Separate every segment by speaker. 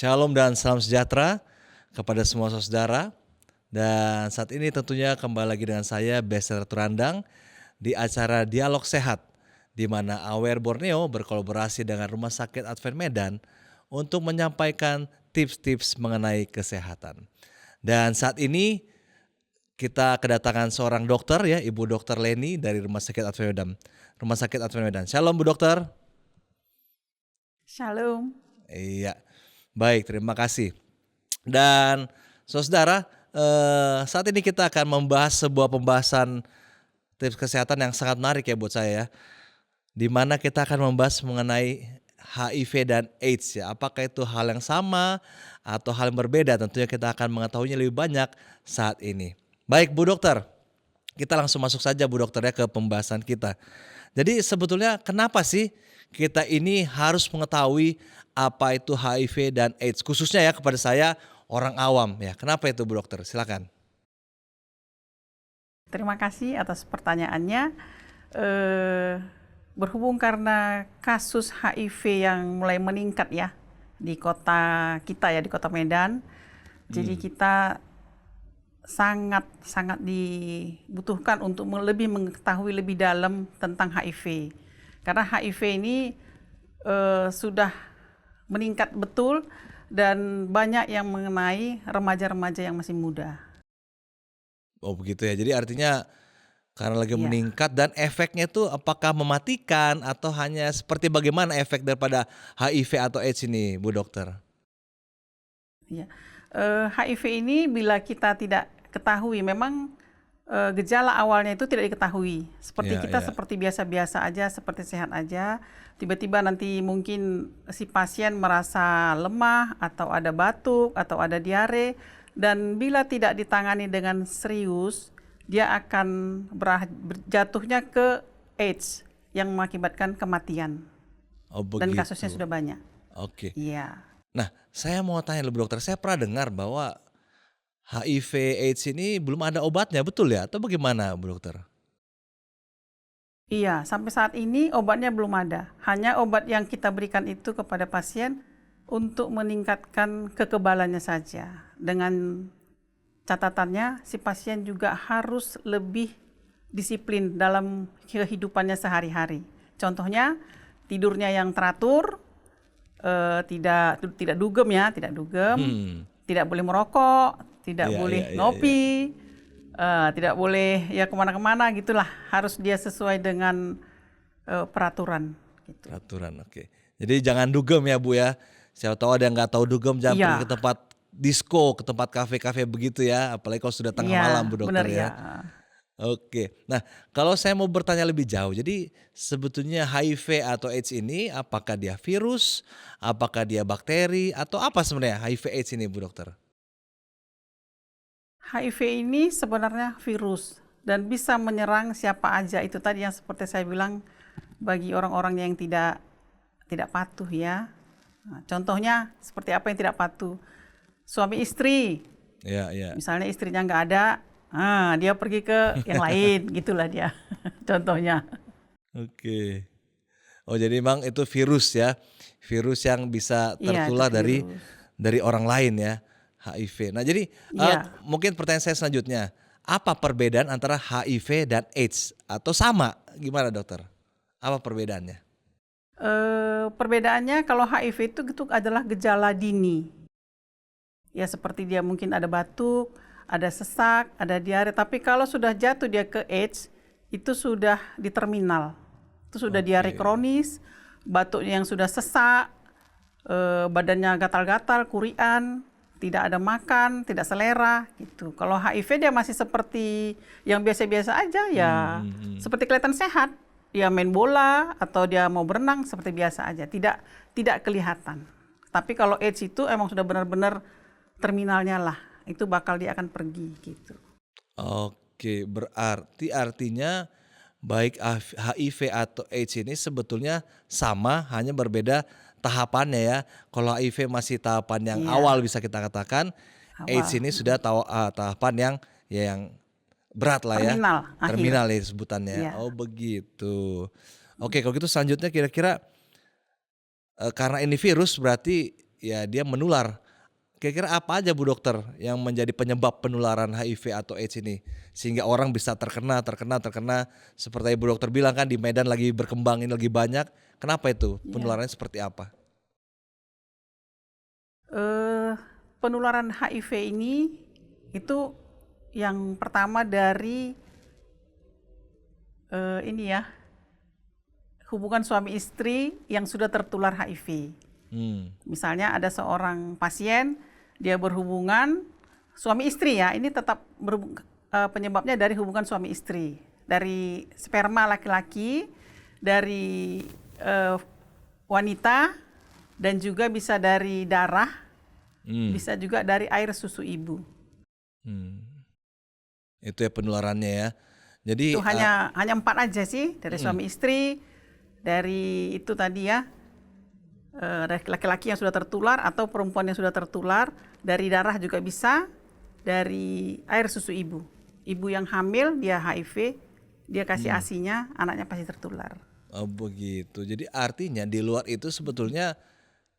Speaker 1: Shalom dan salam sejahtera kepada semua saudara. Dan saat ini tentunya kembali lagi dengan saya Bester Turandang di acara Dialog Sehat, di mana Aware Borneo berkolaborasi dengan Rumah Sakit Advent Medan untuk menyampaikan tips-tips mengenai kesehatan. Dan saat ini kita kedatangan seorang dokter ya, Ibu Dokter Leni dari Rumah Sakit Advent Medan. Rumah Sakit Advent Medan. Shalom Bu Dokter.
Speaker 2: Shalom.
Speaker 1: Iya, baik, terima kasih. Dan saudara, saat ini kita akan membahas sebuah pembahasan tips kesehatan yang sangat menarik ya buat saya ya. Di mana kita akan membahas mengenai HIV dan AIDS ya. Apakah itu hal yang sama atau hal yang berbeda? Tentunya kita akan mengetahuinya lebih banyak saat ini. Baik Bu Dokter, kita langsung masuk saja Bu Dokter ya ke pembahasan kita. Jadi sebetulnya kenapa sih kita ini harus mengetahui apa itu HIV dan AIDS? Khususnya ya kepada saya orang awam ya. Kenapa itu Bu Dokter? Silakan.
Speaker 2: Terima kasih atas pertanyaannya. Berhubung karena kasus HIV yang mulai meningkat ya di kota kita ya, di kota Medan. Jadi kita sangat dibutuhkan untuk lebih mengetahui lebih dalam tentang HIV. Karena HIV ini sudah meningkat betul dan banyak yang mengenai remaja-remaja yang masih muda.
Speaker 1: Oh begitu ya. Jadi artinya karena lagi
Speaker 2: Iya.
Speaker 1: meningkat dan efeknya itu apakah mematikan atau hanya seperti bagaimana efek daripada HIV atau AIDS ini Bu Dokter?
Speaker 2: Ya. HIV ini bila kita tidak ketahui, memang gejala awalnya itu tidak diketahui. Seperti
Speaker 1: Ya,
Speaker 2: kita
Speaker 1: ya.
Speaker 2: seperti biasa-biasa aja, seperti sehat aja. Tiba-tiba nanti mungkin si pasien merasa lemah atau ada batuk atau ada diare. Dan bila tidak ditangani dengan serius, dia akan jatuhnya ke AIDS yang mengakibatkan kematian.
Speaker 1: Oh begitu.
Speaker 2: Dan kasusnya sudah banyak.
Speaker 1: Oke.
Speaker 2: Iya.
Speaker 1: Nah, saya mau tanya Bu Dokter, saya pernah dengar bahwa HIV AIDS ini belum ada obatnya, betul ya? Atau bagaimana Bu Dokter?
Speaker 2: Iya, sampai saat ini obatnya belum ada. Hanya obat yang kita berikan itu kepada pasien untuk meningkatkan kekebalannya saja. Dengan catatannya, si pasien juga harus lebih disiplin dalam kehidupannya sehari-hari. Contohnya, tidurnya yang teratur, tidak dugem ya, tidak dugem, tidak boleh merokok, tidak boleh ngopi, tidak boleh ya kemana-kemana gitulah. Harus dia sesuai dengan peraturan. Gitu.
Speaker 1: Peraturan, oke. Jadi jangan dugem ya Bu ya. Siapa tahu ada yang nggak tahu dugem, jangan pergi ke tempat disco, ke tempat kafe-kafe begitu ya. Apalagi kalau sudah tengah malam Bu Dokter
Speaker 2: benar,
Speaker 1: ya. Oke, nah kalau saya mau bertanya lebih jauh, jadi sebetulnya HIV atau AIDS ini apakah dia virus, apakah dia bakteri, atau apa sebenarnya HIV AIDS ini Bu Dokter?
Speaker 2: HIV ini sebenarnya virus dan bisa menyerang siapa aja. Itu tadi yang seperti saya bilang bagi orang-orang yang tidak patuh ya. Nah, contohnya seperti apa yang tidak patuh? Suami istri, misalnya istrinya nggak ada, dia pergi ke yang lain, gitulah dia contohnya.
Speaker 1: Oke. Oh jadi memang itu virus ya, virus yang bisa tertular dari orang lain ya, HIV. Nah jadi mungkin pertanyaan saya selanjutnya, apa perbedaan antara HIV dan AIDS atau sama? Gimana dokter? Apa perbedaannya?
Speaker 2: Perbedaannya kalau HIV itu adalah gejala dini. Ya seperti dia mungkin ada batuk, ada sesak, ada diare. Tapi kalau sudah jatuh dia ke AIDS, itu sudah di terminal. Itu sudah diare kronis, batuknya yang sudah sesak, badannya gatal-gatal, kurian, tidak ada makan, tidak selera gitu. Kalau HIV dia masih seperti yang biasa-biasa aja ya, seperti kelihatan sehat. Dia main bola atau dia mau berenang seperti biasa aja, tidak kelihatan. Tapi kalau AIDS itu emang sudah benar-benar terminalnya lah, itu bakal dia akan pergi gitu.
Speaker 1: Oke, berarti artinya baik HIV atau AIDS ini sebetulnya sama, hanya berbeda tahapannya ya. Kalau HIV masih tahapan yang awal bisa kita katakan, AIDS ini sudah tahapan yang berat lah ya. Terminal ya sebutannya. Oh begitu. Oke, kalau gitu selanjutnya kira-kira karena ini virus berarti ya dia menular. Kira-kira apa aja Bu Dokter yang menjadi penyebab penularan HIV atau AIDS ini? Sehingga orang bisa terkena seperti Bu Dokter bilang kan di Medan lagi berkembang ini lagi banyak. Kenapa itu?
Speaker 2: Ya.
Speaker 1: Penularannya seperti apa?
Speaker 2: Penularan HIV ini itu yang pertama dari ini ya, hubungan suami istri yang sudah tertular HIV. Misalnya ada seorang pasien, dia berhubungan suami istri ya, ini tetap penyebabnya dari hubungan suami istri, dari sperma laki-laki, dari wanita, dan juga bisa dari darah, bisa juga dari air susu ibu.
Speaker 1: Itu ya penularannya ya. Jadi
Speaker 2: Itu hanya 4 aja sih, dari suami istri, dari itu tadi ya, dari laki-laki yang sudah tertular atau perempuan yang sudah tertular, dari darah juga bisa, dari air susu ibu. Ibu yang hamil dia HIV, dia kasih ASI-nya, anaknya pasti tertular.
Speaker 1: oh begitu. Jadi artinya di luar itu sebetulnya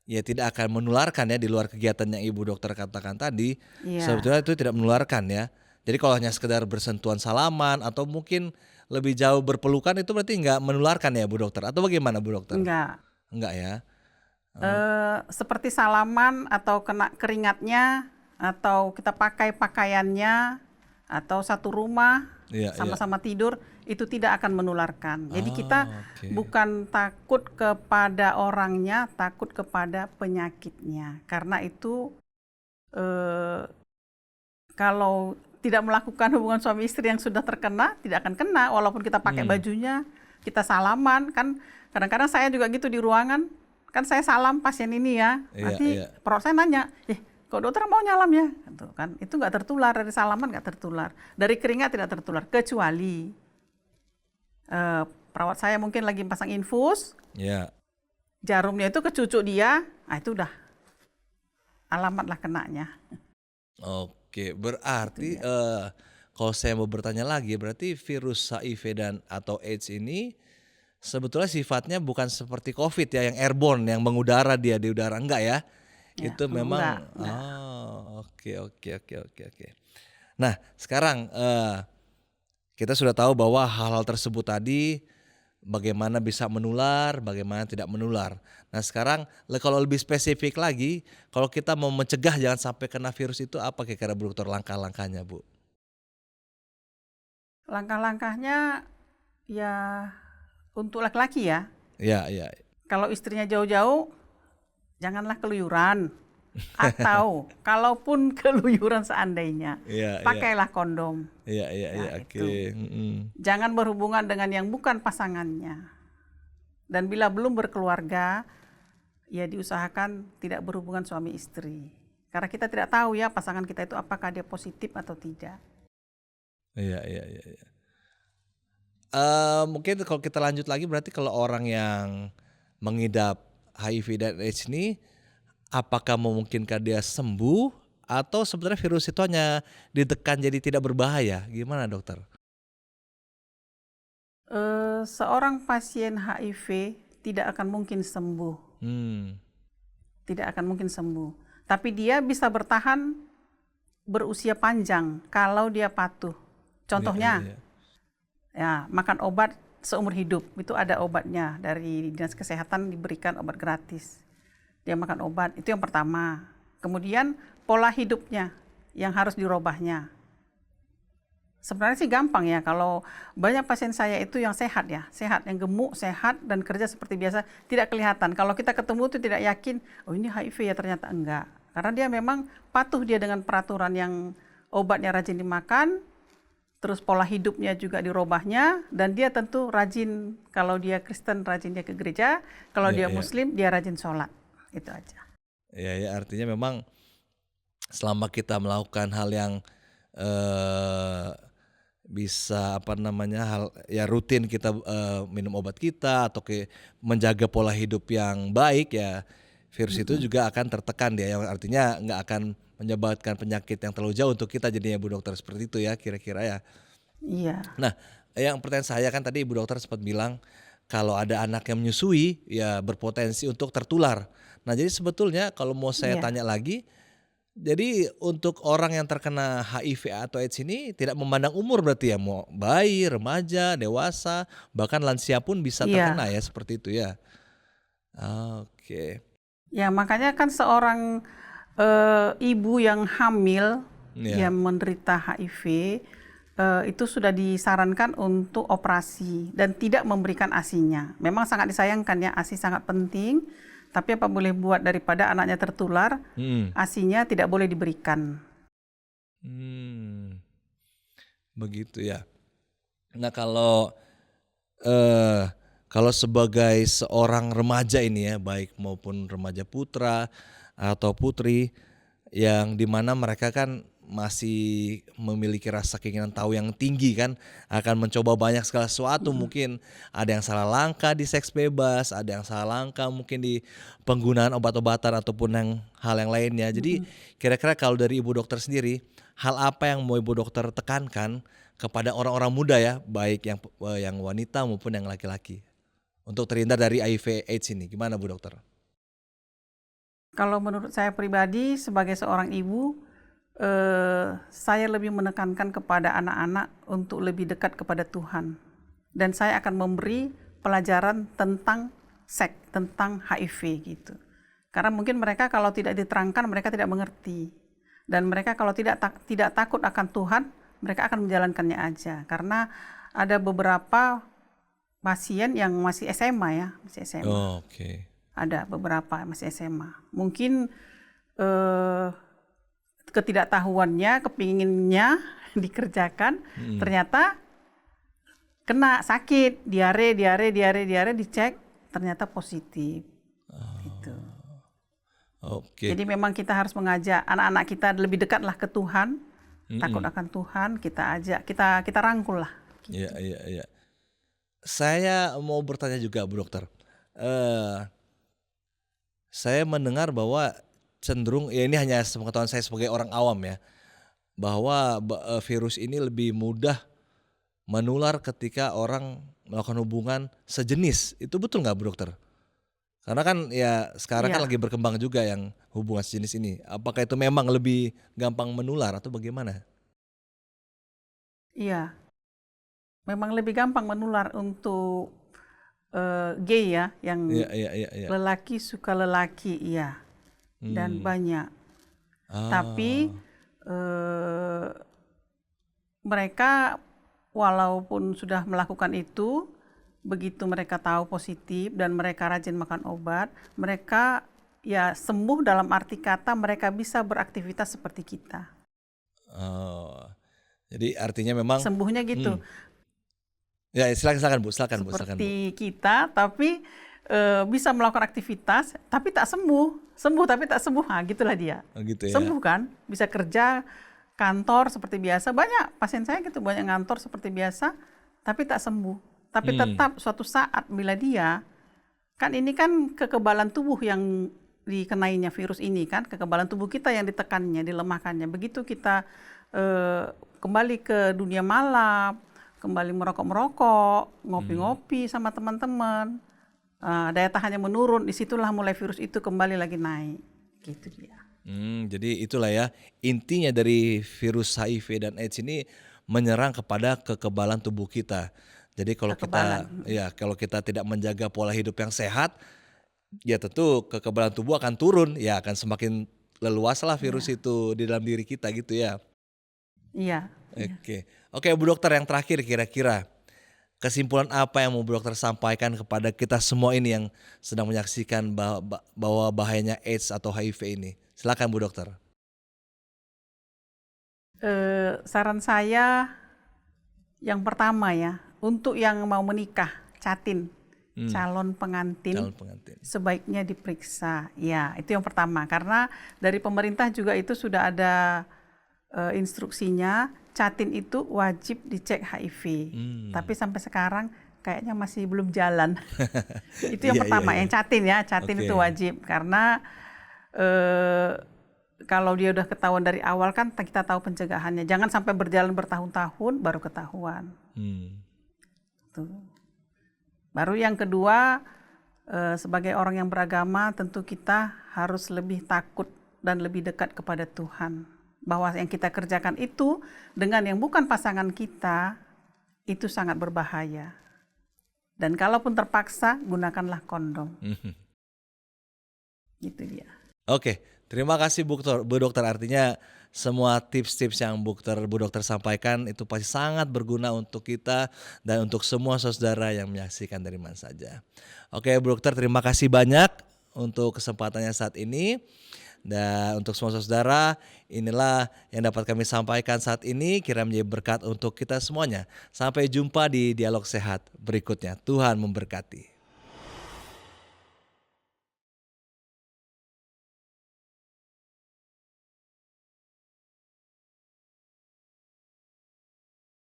Speaker 1: ya tidak akan menularkan ya, di luar kegiatan yang Ibu Dokter katakan tadi,
Speaker 2: Iya.
Speaker 1: sebetulnya itu tidak menularkan ya. Jadi kalau hanya sekedar bersentuhan salaman atau mungkin lebih jauh berpelukan itu berarti nggak menularkan ya Bu Dokter? Atau bagaimana Bu Dokter?
Speaker 2: Enggak.
Speaker 1: Enggak ya?
Speaker 2: Seperti salaman atau kena keringatnya, atau kita pakai pakaiannya, atau satu rumah
Speaker 1: Iya,
Speaker 2: sama-sama tidur, itu tidak akan menularkan. Jadi kita
Speaker 1: oke.
Speaker 2: bukan takut kepada orangnya, takut kepada penyakitnya. Karena itu kalau tidak melakukan hubungan suami istri yang sudah terkena, tidak akan kena walaupun kita pakai bajunya, kita salaman kan. Kadang-kadang saya juga gitu di ruangan, kan saya salam pasien ini ya,
Speaker 1: Iya,
Speaker 2: nanti
Speaker 1: iya.
Speaker 2: perawat saya nanya, kok dokter mau nyalam ya? Gitu kan. Itu nggak tertular, dari salaman nggak tertular, dari keringat tidak tertular, kecuali perawat saya mungkin lagi pasang infus,
Speaker 1: Ya.
Speaker 2: jarumnya itu ke cucu dia, nah itu udah alamat lah kenanya.
Speaker 1: Oke, berarti kalau saya mau bertanya lagi, berarti virus HIV dan atau AIDS ini sebetulnya sifatnya bukan seperti COVID ya, yang airborne, yang mengudara dia di udara, enggak ya?
Speaker 2: Ya,
Speaker 1: Itu memang,
Speaker 2: enggak.
Speaker 1: oke. Nah, sekarang kita sudah tahu bahwa hal-hal tersebut tadi bagaimana bisa menular, bagaimana tidak menular. Nah, sekarang kalau lebih spesifik lagi, kalau kita mau mencegah jangan sampai kena virus itu apa kira-kira Bu Dokter langkah-langkahnya, Bu?
Speaker 2: Langkah-langkahnya ya untuk laki-laki ya,
Speaker 1: Iya.
Speaker 2: kalau istrinya jauh-jauh, janganlah keluyuran. Atau kalaupun keluyuran seandainya,
Speaker 1: Iya.
Speaker 2: pakailah kondom.
Speaker 1: Iya,
Speaker 2: Nah,
Speaker 1: oke.
Speaker 2: itu. Jangan berhubungan dengan yang bukan pasangannya. Dan bila belum berkeluarga, ya diusahakan tidak berhubungan suami istri. Karena kita tidak tahu ya pasangan kita itu apakah dia positif atau tidak.
Speaker 1: Iya. Mungkin kalau kita lanjut lagi berarti kalau orang yang mengidap HIV dan AIDS ini apakah memungkinkan dia sembuh atau sebenarnya virus itu hanya ditekan jadi tidak berbahaya? Gimana dokter?
Speaker 2: Seorang pasien HIV tidak akan mungkin sembuh. Tidak akan mungkin sembuh. Tapi dia bisa bertahan berusia panjang kalau dia patuh. Contohnya, ya makan obat seumur hidup, itu ada obatnya dari Dinas Kesehatan, diberikan obat gratis. Dia makan obat, itu yang pertama. Kemudian pola hidupnya yang harus dirubahnya. Sebenarnya sih gampang ya, kalau banyak pasien saya itu yang sehat ya, sehat, yang gemuk, sehat, dan kerja seperti biasa, tidak kelihatan. Kalau kita ketemu tuh tidak yakin, oh ini HIV ya, ternyata enggak. Karena dia memang patuh dia dengan peraturan yang obatnya rajin dimakan, terus pola hidupnya juga dirubahnya, dan dia tentu rajin, kalau dia Kristen rajin dia ke gereja, kalau dia Muslim dia rajin sholat, itu aja.
Speaker 1: Ya, artinya memang selama kita melakukan hal yang bisa hal ya rutin kita minum obat kita atau menjaga pola hidup yang baik ya virus itu juga akan tertekan dia, yang artinya nggak akan menyebabkan penyakit yang terlalu jauh untuk kita jadinya Bu Dokter, seperti itu ya kira-kira ya.
Speaker 2: Iya.
Speaker 1: Nah, yang pertanyaan saya kan tadi Ibu Dokter sempat bilang kalau ada anak yang menyusui ya berpotensi untuk tertular. Nah, jadi sebetulnya kalau mau saya
Speaker 2: Iya.
Speaker 1: tanya lagi, jadi untuk orang yang terkena HIV atau AIDS ini tidak memandang umur berarti ya? Mau bayi, remaja, dewasa, bahkan lansia pun bisa
Speaker 2: Iya.
Speaker 1: terkena ya, seperti itu ya? Oke.
Speaker 2: Ya, makanya kan seorang ibu yang hamil
Speaker 1: Iya.
Speaker 2: yang menderita HIV itu sudah disarankan untuk operasi dan tidak memberikan ASI-nya. Memang sangat disayangkan ya, ASI sangat penting, tapi apa boleh buat daripada anaknya tertular,
Speaker 1: Mhm.
Speaker 2: ASI-nya tidak boleh diberikan.
Speaker 1: Mmm, begitu ya. Nah, eee, kalau sebagai seorang remaja ini ya, baik maupun remaja putra atau putri yang dimana mereka kan masih memiliki rasa keinginan tahu yang tinggi kan, akan mencoba banyak segala sesuatu, mungkin ada yang salah langkah di seks bebas, ada yang salah langkah mungkin di penggunaan obat-obatan ataupun hal yang lainnya. Jadi kira-kira kalau dari Ibu dokter sendiri, hal apa yang mau Ibu dokter tekankan kepada orang-orang muda ya, baik yang wanita maupun yang laki-laki, untuk terhindar dari HIV AIDS ini, gimana Bu dokter?
Speaker 2: Kalau menurut saya pribadi sebagai seorang ibu, saya lebih menekankan kepada anak-anak untuk lebih dekat kepada Tuhan. Dan saya akan memberi pelajaran tentang seks, tentang HIV gitu. Karena mungkin mereka kalau tidak diterangkan mereka tidak mengerti. Dan mereka kalau tidak takut akan Tuhan, mereka akan menjalankannya aja. Karena ada beberapa pasien yang masih SMA ya, masih SMA.
Speaker 1: Oke.
Speaker 2: Ada beberapa masih SMA. Mungkin ketidaktahuannya, kepinginnya dikerjakan, ternyata kena sakit, diare, dicek, ternyata positif. Gitu.
Speaker 1: Oke.
Speaker 2: Jadi memang kita harus mengajak anak-anak kita lebih dekatlah ke Tuhan, takut
Speaker 1: Mhm.
Speaker 2: akan Tuhan, kita ajak, kita rangkul lah.
Speaker 1: Iya
Speaker 2: Gitu.
Speaker 1: iya iya. Saya mau bertanya juga Bu dokter, eee, saya mendengar bahwa cenderung ya ini hanya sepengetahuan saya sebagai orang awam ya, bahwa virus ini lebih mudah menular ketika orang melakukan hubungan sejenis, itu betul nggak Bu dokter? Karena kan ya sekarang kan
Speaker 2: Iya,
Speaker 1: lagi berkembang juga yang hubungan sejenis ini, apakah itu memang lebih gampang menular atau bagaimana?
Speaker 2: iya. Memang lebih gampang menular untuk gay ya,
Speaker 1: Iya
Speaker 2: yang
Speaker 1: iya iya iya.
Speaker 2: lelaki suka lelaki, iya. Dan
Speaker 1: Mmm.
Speaker 2: banyak. Tapi
Speaker 1: Ah.
Speaker 2: eh, mereka walaupun sudah melakukan itu, begitu mereka tahu positif dan mereka rajin makan obat, mereka ya sembuh dalam arti kata mereka bisa beraktivitas seperti kita.
Speaker 1: Oh, jadi artinya memang
Speaker 2: Sembuhnya gitu,
Speaker 1: mhm, ya silakan silakan Bu silakan Bu silakan Bu.
Speaker 2: seperti kita, tapi bisa melakukan aktivitas, tapi tak sembuh. Sembuh tapi tak sembuh, nah, gitulah dia.
Speaker 1: Oh gitu ya?
Speaker 2: Sembuh kan, bisa kerja, kantor seperti biasa. Banyak pasien saya gitu, banyak ngantor seperti biasa, tapi tak sembuh. Tapi
Speaker 1: Mmm.
Speaker 2: tetap suatu saat bila dia, kan ini kan kekebalan tubuh yang dikenainya virus ini kan, kekebalan tubuh kita yang ditekannya, dilemahkannya. Begitu kita kembali ke dunia malam, kembali merokok-merokok,
Speaker 1: Mmm.
Speaker 2: ngopi-ngopi sama teman-teman, daya tahannya menurun, disitulah mulai virus itu kembali lagi naik. Gitu dia.
Speaker 1: Jadi itulah ya, intinya dari virus HIV dan AIDS ini menyerang kepada kekebalan tubuh kita. Jadi
Speaker 2: Kekebalan.
Speaker 1: kalau kita tidak menjaga pola hidup yang sehat, ya tentu kekebalan tubuh akan turun, ya akan semakin leluaslah virus
Speaker 2: Iya,
Speaker 1: itu di dalam diri kita gitu ya.
Speaker 2: iya, iya.
Speaker 1: Oke. Oke Bu dokter yang terakhir kira-kira, kesimpulan apa yang mau Bu dokter sampaikan kepada kita semua ini yang sedang menyaksikan bahwa bahayanya AIDS atau HIV ini? Silakan Bu dokter.
Speaker 2: Saran saya yang pertama ya, untuk yang mau menikah, catin,
Speaker 1: Mmm,
Speaker 2: calon pengantin
Speaker 1: calon pengantin.
Speaker 2: sebaiknya diperiksa. Ya, itu yang pertama. Karena dari pemerintah juga itu sudah ada instruksinya, catin itu wajib dicek HIV.
Speaker 1: Mmm.
Speaker 2: Tapi sampai sekarang kayaknya masih belum jalan. Itu yang
Speaker 1: Iya iya
Speaker 2: pertama,
Speaker 1: iya.
Speaker 2: yang catin ya, catin
Speaker 1: Oke.
Speaker 2: itu wajib. Karena eh, kalau dia udah ketahuan dari awal kan kita tahu pencegahannya. Jangan sampai berjalan bertahun-tahun baru ketahuan.
Speaker 1: Mmm.
Speaker 2: Tuh. Baru yang kedua, sebagai orang yang beragama tentu kita harus lebih takut dan lebih dekat kepada Tuhan. Bahwa yang kita kerjakan itu dengan yang bukan pasangan kita itu sangat berbahaya. Dan kalaupun terpaksa, gunakanlah kondom. Gitu dia.
Speaker 1: Oke, terima kasih Bu Dokter. Artinya semua tips-tips yang Bu Dokter sampaikan itu pasti sangat berguna untuk kita dan untuk semua saudara yang menyaksikan dari mana saja. Oke Bu Dokter, terima kasih banyak untuk kesempatannya saat ini. Dan untuk semua saudara, inilah yang dapat kami sampaikan saat ini. Kiranya menjadi berkat untuk kita semuanya. Sampai jumpa di Dialog Sehat berikutnya. Tuhan memberkati.